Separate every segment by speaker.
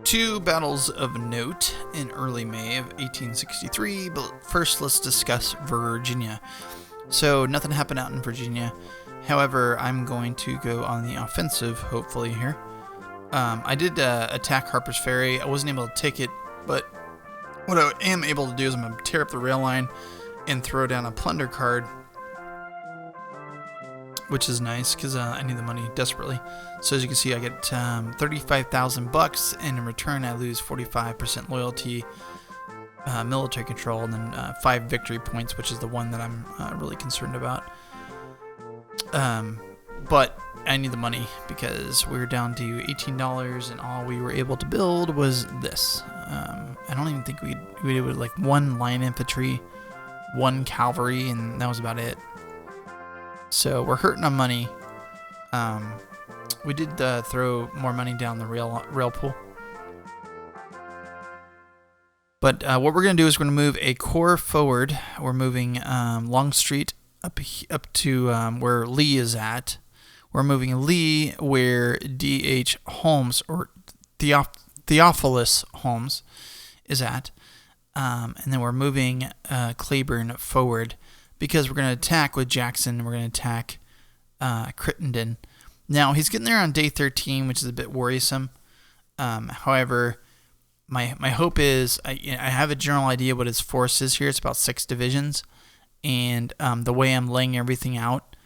Speaker 1: Two battles of note in early May of 1863, but first let's discuss Virginia. So nothing happened out in Virginia. However, I'm going to go on the offensive, hopefully, here. I did attack Harper's Ferry. I wasn't able to take it, but what I am able to do is I'm going to tear up the rail line and throw down a plunder card, which is nice because I need the money desperately. So as you can see, I get $35,000, and in return I lose 45% loyalty, military control, and then 5 victory points, which is the one that I'm really concerned about. But I need the money because we're down to $18, and all we were able to build was this. I don't even think we did like 1 line infantry, 1 cavalry, and that was about it. So we're hurting on money. We did throw more money down the rail pool. But what we're going to do is we're going to move a corps forward. We're moving Longstreet up to where Lee is at. We're moving Lee where D.H. Holmes, or Theophilus Holmes, is at. And then we're moving Claiborne forward because we're going to attack with Jackson. We're going to attack Crittenden. Now, he's getting there on day 13, which is a bit worrisome. However, my hope is I have a general idea what his force is here. It's about 6 divisions. And the way I'm laying everything out,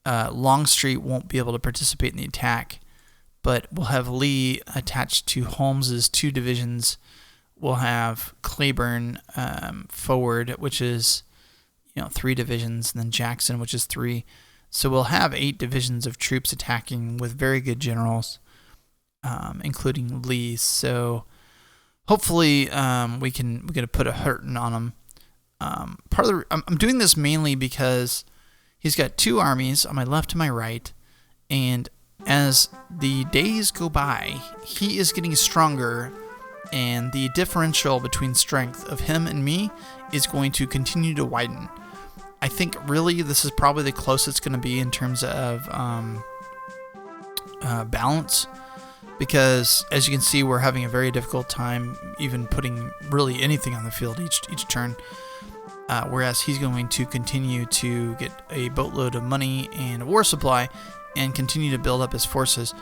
Speaker 1: Longstreet won't be able to participate in the attack. But we'll have Lee attached to Holmes's 2 divisions. We'll have Claiborne forward, which is 3 divisions, and then Jackson, which is 3. So we'll have 8 divisions of troops attacking with very good generals, including Lee. So hopefully we can put a hurting on him. I'm doing this mainly because he's got 2 armies on my left and my right, and as the days go by, he is getting stronger, and the differential between strength of him and me is going to continue to widen. I think really this is probably the closest it's going to be in terms of balance, because as you can see, we're having a very difficult time even putting really anything on the field each turn, whereas he's going to continue to get a boatload of money and a war supply and continue to build up his forces.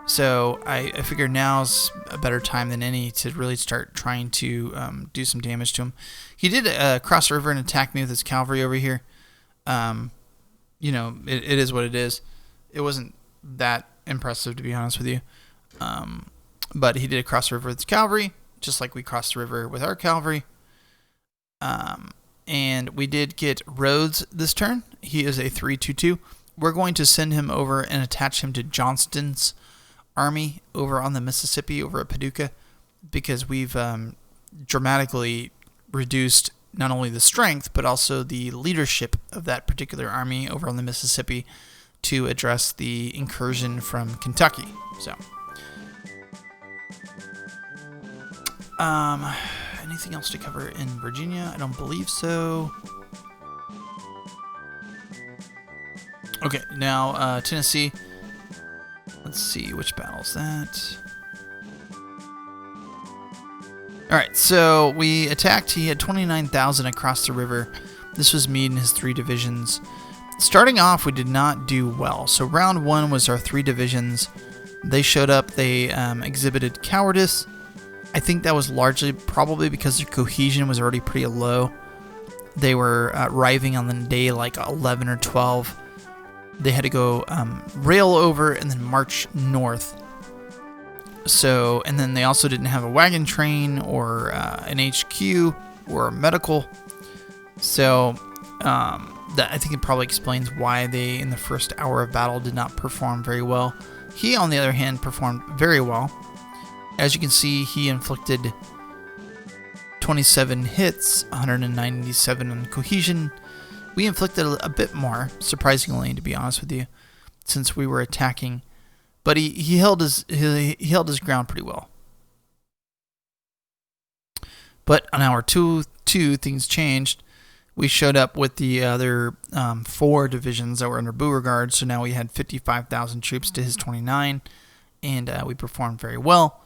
Speaker 1: So I figure now's a better time than any to really start trying to do some damage to him. He did cross the river and attack me with his cavalry over here. It is what it is. It wasn't that impressive, to be honest with you. But he did cross the river with his cavalry, just like we crossed the river with our cavalry. And we did get Rhodes this turn. He is a 3-2-2. We're going to send him over and attach him to Johnston's army over on the Mississippi, over at Paducah, because we've dramatically reduced not only the strength but also the leadership of that particular army over on the Mississippi to address the incursion from Kentucky. So anything else to cover in Virginia? I don't believe so. Okay, now Tennessee. Let's see, which battle's that? Alright, so we attacked. He had 29,000 across the river. This was Meade and his 3 divisions. Starting off, we did not do well. So round 1 was our 3 divisions. They showed up. They exhibited cowardice. I think that was largely probably because their cohesion was already pretty low. They were arriving on the day like 11 or 12. They had to go rail over and then march north. So, and then they also didn't have a wagon train or an HQ or medical. So, that I think it probably explains why they, in the first hour of battle, did not perform very well. He, on the other hand, performed very well. As you can see, he inflicted 27 hits, 197 on cohesion. We inflicted a bit more, surprisingly, to be honest with you, since we were attacking. But he held his ground pretty well. But on hour two, things changed. We showed up with the other 4 divisions that were under Beauregard, so now we had 55,000 troops to his 29, and we performed very well.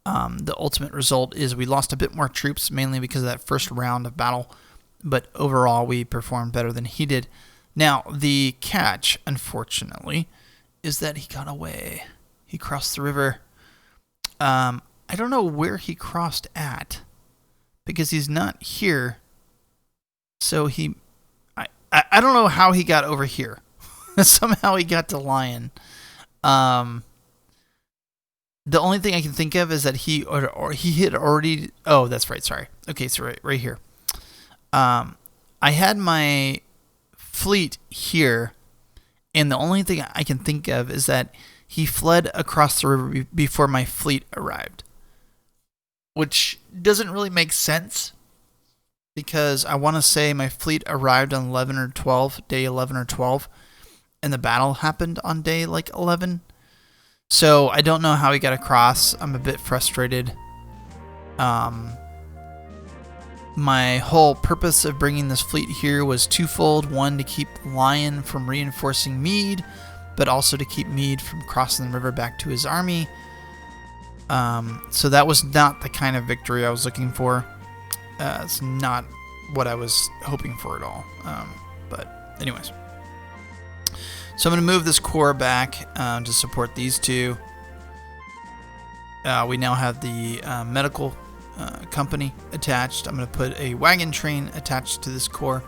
Speaker 1: The ultimate result is we lost a bit more troops, mainly because of that first round of battle, but overall we performed better than he did. Now, the catch, unfortunately, is that he got away. He crossed the river. I don't know where he crossed at, because he's not here. So I don't know how he got over here. Somehow he got to Lion. The only thing I can think of is that he had already... Oh, that's right. Sorry. Okay, so right here. I had my fleet here, and the only thing I can think of is that he fled across the river before my fleet arrived, which doesn't really make sense, because I want to say my fleet arrived on day 11 or 12, and the battle happened on day like 11. So I don't know how he got across. I'm a bit frustrated. My whole purpose of bringing this fleet here was twofold. One, to keep Lion from reinforcing Meade, but also to keep Meade from crossing the river back to his army. So that was not the kind of victory I was looking for. It's not what I was hoping for at all. But anyways. So I'm going to move this corps back to support these two. We now have the medical company attached. I'm going to put a wagon train attached to this corps,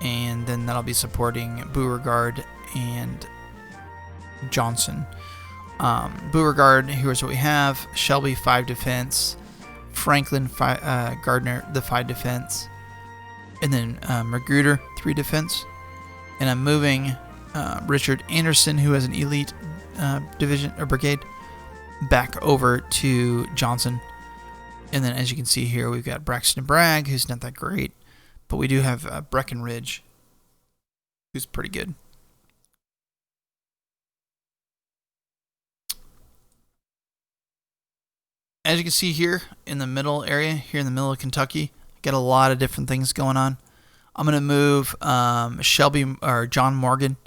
Speaker 1: and then that'll be supporting Beauregard and Johnson. Beauregard, here's what we have: Shelby 5 defense, Franklin Gardner the 5 defense, and then Magruder 3 defense. And I'm moving Richard Anderson, who has an elite division or brigade, back over to Johnson. And then, as you can see here, we've got Braxton Bragg, who's not that great, but we do have Breckinridge, who's pretty good. As you can see here in the middle area, here in the middle of Kentucky, got a lot of different things going on. I'm going to move Shelby or John Morgan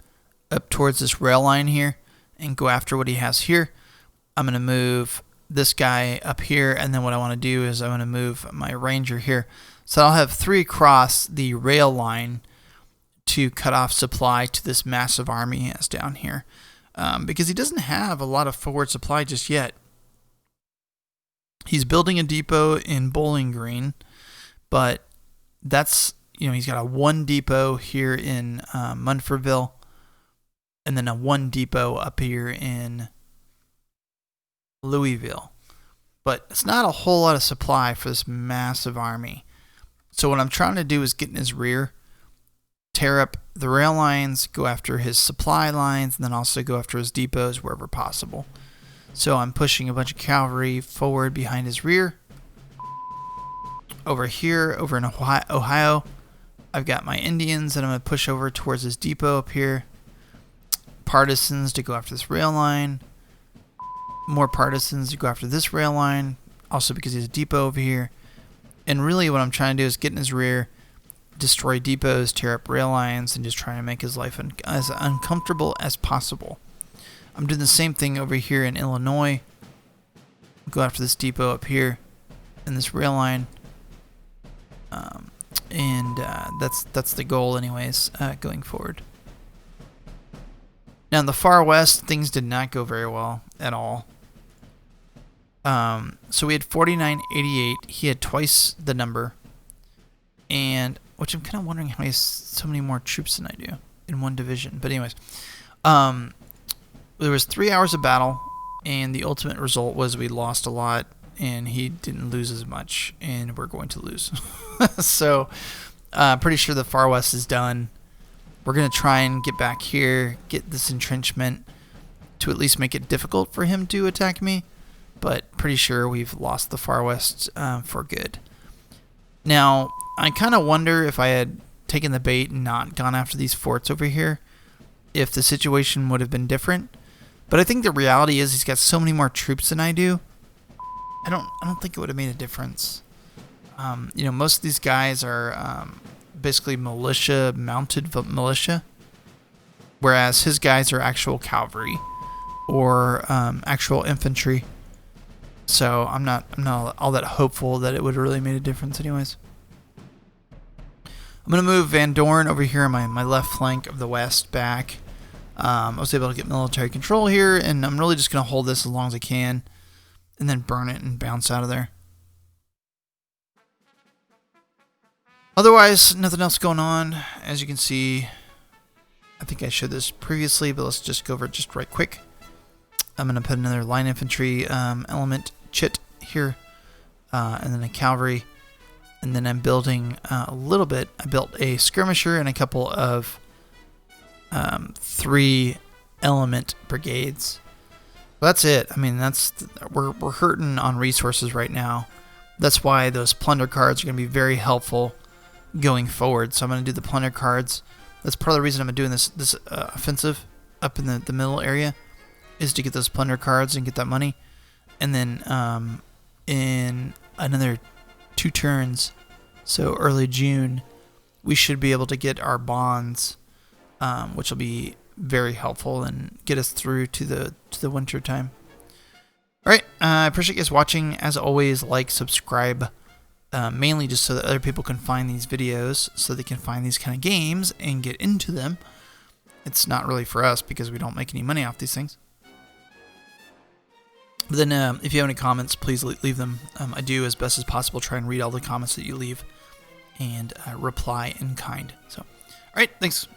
Speaker 1: up towards this rail line here and go after what he has here. I'm going to move this guy up here, and then what I want to do is I want to move my ranger here. So I'll have 3 across the rail line to cut off supply to this massive army he has down here, because he doesn't have a lot of forward supply just yet. He's building a depot in Bowling Green, but that's, he's got a 1 depot here in Munfordville, and then a 1 depot up here in Louisville. But it's not a whole lot of supply for this massive army. So what I'm trying to do is get in his rear, tear up the rail lines, go after his supply lines, and then also go after his depots wherever possible. So I'm pushing a bunch of cavalry forward behind his rear. Over here, over in Ohio, I've got my Indians that I'm going to push over towards his depot up here. Partisans to go after this rail line. More partisans to go after this rail line, also because he has a depot over here. And really what I'm trying to do is get in his rear, destroy depots, tear up rail lines, and just trying to make his life as uncomfortable as possible. I'm doing the same thing over here in Illinois. Go after this depot up here and this rail line. That's the goal anyways, going forward. Now in the far west, things did not go very well at all. So we had 4988. He had twice the number, and which I'm kind of wondering how he has so many more troops than I do in one division. But anyways, there was 3 hours of battle, and the ultimate result was we lost a lot, and he didn't lose as much, and we're going to lose. So, pretty sure the far west is done. We're going to try and get back here, get this entrenchment to at least make it difficult for him to attack me, but pretty sure we've lost the far west for good. Now, I kind of wonder if I had taken the bait and not gone after these forts over here, if the situation would have been different. But I think the reality is he's got so many more troops than I do. I don't think it would have made a difference. Most of these guys are basically militia, mounted militia, whereas his guys are actual cavalry or actual infantry. So I'm not all that hopeful that it would have really made a difference anyways. I'm going to move Van Dorn over here on my left flank of the west back. I was able to get military control here, and I'm really just going to hold this as long as I can and then burn it and bounce out of there. Otherwise, nothing else going on. As you can see, I think I showed this previously, but let's just go over it just right quick. I'm going to put another line infantry element chit here, and then a cavalry. And then I'm building a little bit. I built a skirmisher and a couple of 3 element brigades. Well, that's it. I mean, we're hurting on resources right now. That's why those plunder cards are going to be very helpful going forward. So I'm going to do the plunder cards. That's part of the reason I'm doing this offensive up in the middle area, is to get those plunder cards and get that money. And then in another 2 turns, so early June, we should be able to get our bonds, which will be very helpful and get us through to the winter time. All right, I appreciate you guys watching. As always, like, subscribe, mainly just so that other people can find these videos, so they can find these kind of games and get into them. It's not really for us because we don't make any money off these things. But then if you have any comments, please leave them. I do, as best as possible, try and read all the comments that you leave and reply in kind. So, all right, thanks.